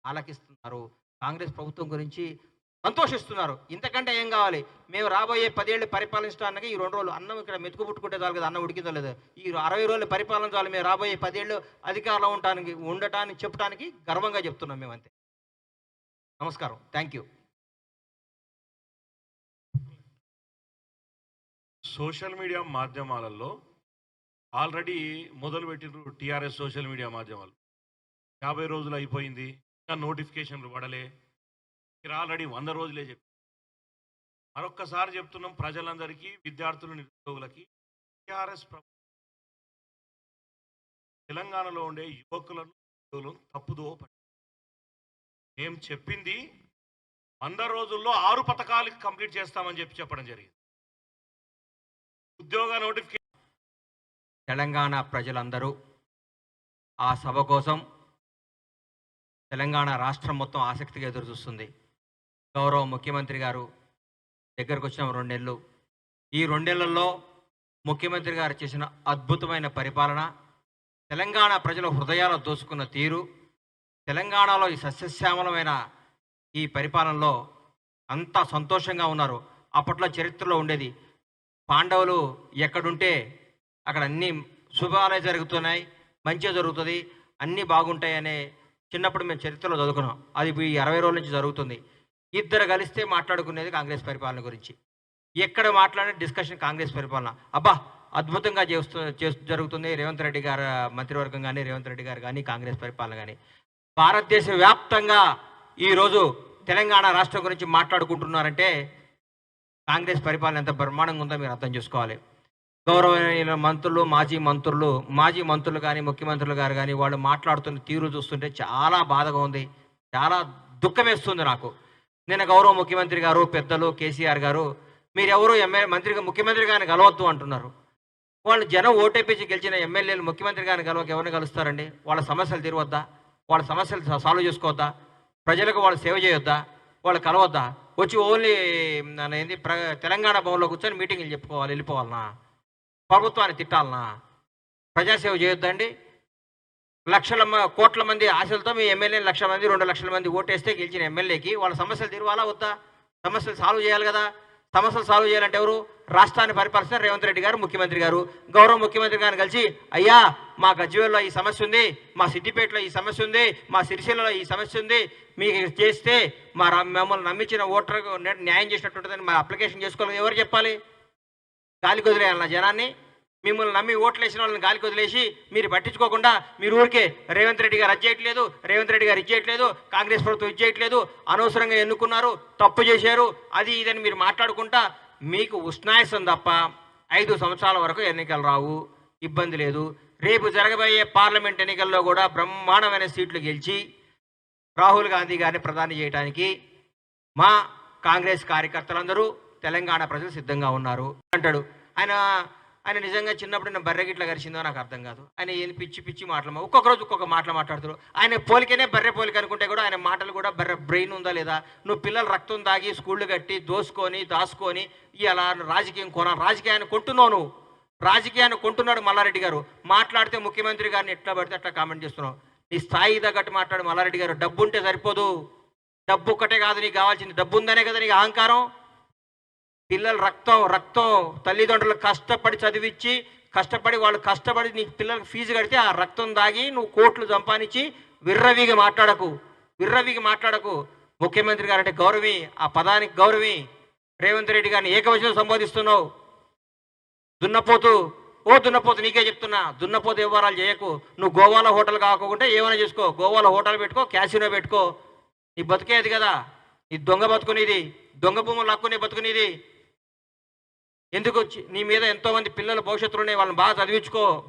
ఆలకిస్తున్నారు. కాంగ్రెస్ ప్రభుత్వం గురించి సంతోషిస్తున్నారు. ఇంతకంటే ఏం కావాలి? మేము రాబోయే 10 ఏళ్ళు పరిపాలించడానికి ఈ 2 రోజులు అన్నం ఇక్కడ మెతుకు పుట్టుకుంటే చాలు కదా! అన్నం ఉడికిందో లేదో. ఈ 60 రోజుల పరిపాలన చాలు. మేము రాబోయే 10 ఏళ్ళు అధికారంలో ఉండటానికి చెప్పడానికి గర్వంగా చెప్తున్నాం మేమంతే. నమస్కారం. Thank you. సోషల్ మీడియా మాధ్యమాలలో ఆల్రెడీ మొదలుపెట్టిండ్రు టీఆర్ఎస్ సోషల్ మీడియా మాధ్యమాలు. 50 రోజులు అయిపోయింది, ఇంకా నోటిఫికేషన్లు పడలే, మీరు ఆల్రెడీ 100 రోజులే చెప్పి మరొక్కసారి చెప్తున్నాం ప్రజలందరికీ, విద్యార్థులు, నిరుద్యోగులకి. టీఆర్ఎస్ తెలంగాణలో ఉండే యువకులను తప్పుదో మేము చెప్పింది 100 రోజుల్లో 6 పథకాలు కంప్లీట్ చేస్తామని చెప్పడం జరిగింది. ఉద్యోగ నోటిఫికేషన్ తెలంగాణ ప్రజలందరూ ఆ సభ కోసం తెలంగాణ రాష్ట్రం మొత్తం ఆసక్తిగా ఎదురుచూస్తుంది. గౌరవ ముఖ్యమంత్రి గారు దగ్గరకు వచ్చిన 2 నెలలు, ఈ 2 నెలల్లో ముఖ్యమంత్రి గారు చేసిన అద్భుతమైన పరిపాలన, తెలంగాణ ప్రజల హృదయాలు దోచుకున్న తీరు, తెలంగాణలో ఈ సస్యశ్యామలమైన ఈ పరిపాలనలో అంతా సంతోషంగా ఉన్నారు. అప్పట్లో చరిత్రలో ఉండేది, పాండవులు ఎక్కడుంటే అక్కడ అన్నీ శుభాలే జరుగుతున్నాయి, మంచిగా జరుగుతుంది, అన్నీ బాగుంటాయి అనే చిన్నప్పుడు మేము చరిత్రలో చదువుకున్నాం. అది ఈ 60 రోజుల నుంచి జరుగుతుంది. ఇద్దరు కలిస్తే మాట్లాడుకునేది కాంగ్రెస్ పరిపాలన గురించి. ఎక్కడ మాట్లాడిన డిస్కషన్ కాంగ్రెస్ పరిపాలన. అబ్బా అద్భుతంగా జరుగుతుంది. రేవంత్ రెడ్డి గారు మంత్రివర్గం కానీ, రేవంత్ రెడ్డి గారు కానీ, కాంగ్రెస్ పరిపాలన కానీ. భారతదేశ వ్యాప్తంగా ఈరోజు తెలంగాణ రాష్ట్రం గురించి మాట్లాడుకుంటున్నారంటే కాంగ్రెస్ పరిపాలన ఎంత బ్రహ్మాండంగా ఉందో మీరు అర్థం చేసుకోవాలి. గౌరవనీయుల మంత్రులు, మాజీ మంత్రులు కానీ, ముఖ్యమంత్రులు గారు కానీ వాళ్ళు మాట్లాడుతున్న తీరు చూస్తుంటే చాలా బాధగా ఉంది, చాలా దుఃఖం వేస్తుంది నాకు. నిన్న గౌరవ ముఖ్యమంత్రి గారు, పెద్దలు కేసీఆర్ గారు, మీరెవరు ముఖ్యమంత్రి గారిని కలవద్దు అంటున్నారు. వాళ్ళు జనం ఓటేపించి గెలిచిన ఎమ్మెల్యేలు ముఖ్యమంత్రి గారిని ఎవరిని కలుస్తారండి? వాళ్ళ సమస్యలు తీరవద్దా? వాళ్ళ సమస్యలు సాల్వ్ చేసుకోవద్దా? ప్రజలకు వాళ్ళు సేవ చేయొద్దా? వాళ్ళు కలవద్దా? వచ్చి ఓన్లీ ఏంది తెలంగాణ భవన్లో కూర్చొని మీటింగ్లు చెప్పుకోవాలి, వెళ్ళిపోవాలనా? ప్రభుత్వాన్ని తిట్టాలనా? ప్రజాసేవ చేయొద్దండి? కోట్ల మంది ఆశలతో మీ ఎమ్మెల్యేలు 1,00,000 మంది, 2,00,000 మంది ఓటేస్తే గెలిచిన ఎమ్మెల్యేకి వాళ్ళ సమస్యలు తీరవాలా వద్దా? సమస్యలు సాల్వ్ చేయాలి కదా. సమస్యలు సాల్వ్ చేయాలంటే ఎవరు? రాష్ట్రాన్ని పరిపాలిస్తున్నారు రేవంత్ రెడ్డి గారు, ముఖ్యమంత్రి గారు. గౌరవ ముఖ్యమంత్రి గారిని కలిసి, అయ్యా మా గజ్వేల్లో ఈ సమస్య ఉంది, మా సిద్దిపేటలో ఈ సమస్య ఉంది, మా సిరిసిల్లలో ఈ సమస్య ఉంది, మీకు చేస్తే మమ్మల్ని నమ్మించిన ఓటర్కు న్యాయం చేసినట్టుంటుందని మా అప్లికేషన్ చేసుకోవాలి. ఎవరు చెప్పాలి? గాలికి వదిలేయాలన్న జనాన్ని? మిమ్మల్ని నమ్మి ఓట్లు వేసిన వాళ్ళని గాలికి వదిలేసి మీరు పట్టించుకోకుండా మీరు ఊరికే రేవంత్ రెడ్డి గారు అది చేయట్లేదు, రేవంత్ రెడ్డి గారు ఇది చేయట్లేదు, కాంగ్రెస్ ప్రభుత్వం ఇది చేయట్లేదు, అనవసరంగా ఎన్నుకున్నారు, తప్పు చేశారు, అది ఇదని మీరు మాట్లాడుకుంటా మీకు ఉష్ణాయసం తప్ప 5 సంవత్సరాల వరకు ఎన్నికలు రావు, ఇబ్బంది లేదు. రేపు జరగబోయే పార్లమెంట్ ఎన్నికల్లో కూడా బ్రహ్మాండమైన సీట్లు గెలిచి రాహుల్ గాంధీ గారిని ప్రధాని చేయడానికి మా కాంగ్రెస్ కార్యకర్తలందరూ, తెలంగాణ ప్రజలు సిద్ధంగా ఉన్నారు అంటాడు. ఆయన నిజంగా చిన్నప్పుడు నేను బర్రెగిట్లా గరిచిందో నాకు అర్థం కాదు. ఆయన ఏం పిచ్చి మాటలు, ఒక్కొక్క రోజు ఒక్కొక్క మాటలు మాట్లాడుతారు. ఆయన పోలికనే బర్రె పోలిక అనుకుంటే కూడా ఆయన మాటలు కూడా బర్రె బ్రెయిన్ ఉందా లేదా? నువ్వు పిల్లలు రక్తం తాగి స్కూళ్ళు కట్టి దాచుకొని ఇలా రాజకీయాన్ని కొంటున్నావు నువ్వు. రాజకీయాన్ని కొంటున్నాడు మల్లారెడ్డి గారు. మాట్లాడితే ముఖ్యమంత్రి గారిని ఎట్లా పడితే అట్లా కామెంట్ చేస్తున్నావు. నీ స్థాయి తగ్గట్టు మాట్లాడు మల్లారెడ్డి గారు. డబ్బు ఉంటే సరిపోదు, డబ్బు ఒక్కటే కాదు నీకు కావాల్సింది, డబ్బు ఉందనే కదా నీకు అహంకారం. పిల్లలు రక్తం తల్లిదండ్రులు కష్టపడి చదివించి వాళ్ళు కష్టపడి నీకు పిల్లలకు ఫీజు కడితే ఆ రక్తం దాగి నువ్వు కోట్లు సంపాదించి విర్రవీగి మాట్లాడకు. ముఖ్యమంత్రి గారు అంటే గౌరవి, ఆ పదానికి గౌరవి. రేవంత్ రెడ్డి గారిని ఏకవచనం సంబోధిస్తున్నావు. దున్నపోతు నీకే చెప్తున్నా, దున్నపోతు వ్యవహారాలు చేయకు. నువ్వు గోవాలో హోటల్ కాకుండా ఏమైనా చేసుకో, గోవాలో హోటల్ పెట్టుకో, క్యాసినో పెట్టుకో. నీ బతుకేది కదా, నీ దొంగ బతుకునేది, దొంగ భూములు హక్కునే బతుకునేది. ఎందుకు నీ మీద ఎంతోమంది పిల్లల భవిష్యత్తులో ఉన్నాయి, వాళ్ళని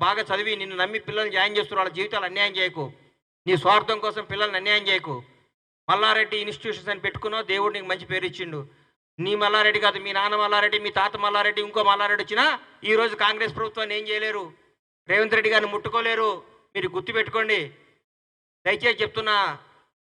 బాగా చదివి నిన్ను నమ్మి పిల్లల్ని జాయిన్ చేస్తున్నారు. వాళ్ళ జీవితాలు అన్యాయం చేయకు. నీ స్వార్థం కోసం పిల్లల్ని అన్యాయం చేయకు. మల్లారెడ్డి ఇన్స్టిట్యూషన్స్ అని పెట్టుకున్నావు, దేవుడు నీకు మంచి పేరు ఇచ్చిండు. నీ మల్లారెడ్డి కాదు, మీ నాన్న మల్లారెడ్డి, మీ తాత మల్లారెడ్డి, ఇంకో మల్లారెడ్డి వచ్చినా ఈరోజు కాంగ్రెస్ ప్రభుత్వాన్ని ఏం చేయలేరు, రేవంత్ రెడ్డి గారిని ముట్టుకోలేరు. మీరు గుర్తుపెట్టుకోండి. దయచేసి చెప్తున్నా,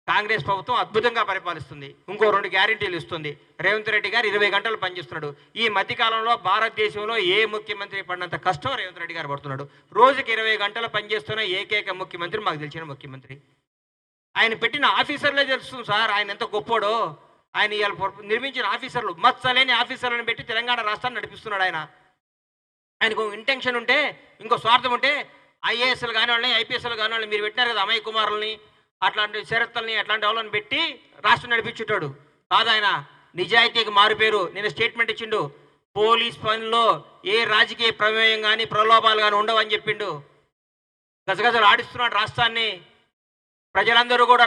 కాంగ్రెస్ ప్రభుత్వం అద్భుతంగా పరిపాలిస్తుంది. ఇంకో 2 గ్యారెంటీలు ఇస్తుంది. రేవంత్ రెడ్డి గారు 20 గంటలు పనిచేస్తున్నాడు. ఈ మధ్యకాలంలో భారతదేశంలో ఏ ముఖ్యమంత్రి పడినంత కష్టం రేవంత్ రెడ్డి గారు పడుతున్నాడు. రోజుకి 20 గంటలు పనిచేస్తున్న ఏకైక ముఖ్యమంత్రి మాకు తెలిసిన ముఖ్యమంత్రి. ఆయన పెట్టిన ఆఫీసర్లే తెలుస్తుంది సార్ ఆయన ఎంత గొప్పోడో. ఆయన ఇవాళ నిర్మించిన ఆఫీసర్లు మచ్చలేని ఆఫీసర్లను పెట్టి తెలంగాణ రాష్ట్రాన్ని నడిపిస్తున్నాడు ఆయన. ఆయనకు ఇంటెన్షన్ ఉంటే, ఇంకో స్వార్థం ఉంటే ఐఏఎస్లు కాని వాళ్ళని, ఐపీఎస్లు కాని వాళ్ళని మీరు పెట్టినారు కదా, అమయ్ కుమారుల్ని, అట్లాంటి శరత్తుల్ని, అట్లాంటి వాళ్ళని పెట్టి రాష్ట్రం నడిపించుంటాడు కాదు. ఆయన నిజాయితీకి మారుపేరు. నేను స్టేట్మెంట్ ఇచ్చిండు, పోలీస్ పనిలో ఏ రాజకీయ ప్రమేయం కానీ ప్రలోభాలు కానీ ఉండవని చెప్పిండు. గజగజలు ఆడిస్తున్నాడు రాష్ట్రాన్ని. ప్రజలందరూ కూడా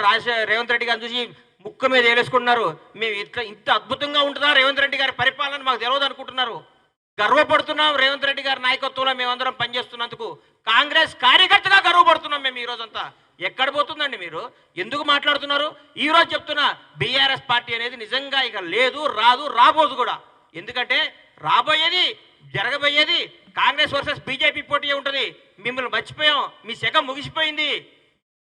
రేవంత్ రెడ్డి గారిని చూసి ముక్కు మీద వేలేసుకుంటున్నారు. మేము ఇంత అద్భుతంగా ఉంటుందా రేవంత్ రెడ్డి గారి పరిపాలన మాకు తెలియదు అనుకుంటున్నారు. గర్వపడుతున్నాం రేవంత్ రెడ్డి గారి నాయకత్వంలో మేమందరం పనిచేస్తున్నందుకు. కాంగ్రెస్ కార్యకర్తగా గర్వపడుతున్నాం మేము ఈ రోజంతా. ఎక్కడ పోతుందండి మీరు? ఎందుకు మాట్లాడుతున్నారు? ఈ రోజు చెప్తున్నా, బీఆర్ఎస్ పార్టీ అనేది నిజంగా ఇక లేదు, రాదు, రాబోదు కూడా. ఎందుకంటే రాబోయేది, జరగబోయేది కాంగ్రెస్ వర్సెస్ బీజేపీ పోటీ ఉంటుంది. మిమ్మల్ని మర్చిపోయాం, మీ శకం ముగిసిపోయింది.